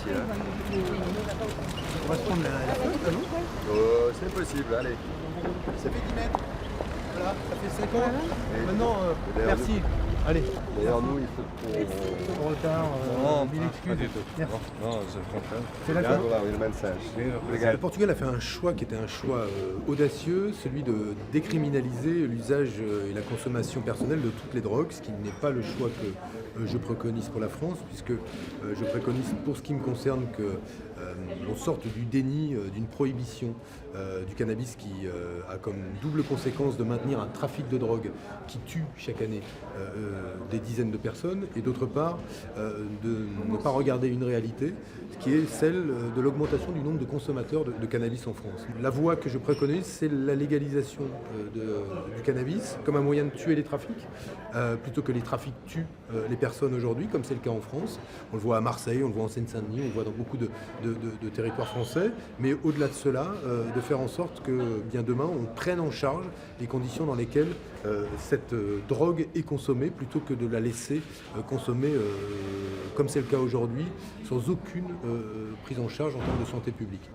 ici. Hein. On va se prendre la flotte, non? C'est possible, allez. Ça fait 10 mètres. Voilà, ça fait 5 ans. Et- Maintenant, d'ailleurs, merci. Allez. D'ailleurs, nous, il faut qu'on... Pour retard, Non, mille excuses. Merci. Non, c'est le contraire. C'est la Obrigado fin. lá, o mensagem. Le Obrigado. Portugal a fait un choix qui était un choix audacieux, celui de décriminaliser l'usage et la consommation personnelle de toutes les drogues, ce qui n'est pas le choix que je préconise pour la France, puisque je préconise pour ce qui me concerne que on sorte du déni d'une prohibition du cannabis qui a comme double conséquence de maintenir un trafic de drogue qui tue chaque année des dizaines de personnes, et d'autre part de ne pas regarder une réalité qui est celle de l'augmentation du nombre de consommateurs de cannabis en France. La voie que je préconise, c'est la légalisation du cannabis comme un moyen de tuer les trafics, plutôt que les trafics tuent les personnes aujourd'hui, comme c'est le cas en France. On le voit à Marseille, on le voit en Seine-Saint-Denis, on le voit dans beaucoup de territoires français, mais au-delà de cela, de faire en sorte que bien demain, on prenne en charge les conditions dans lesquelles cette drogue est consommée, plutôt que de la laisser consommer, comme c'est le cas aujourd'hui, sans aucune prise en charge en termes de santé publique.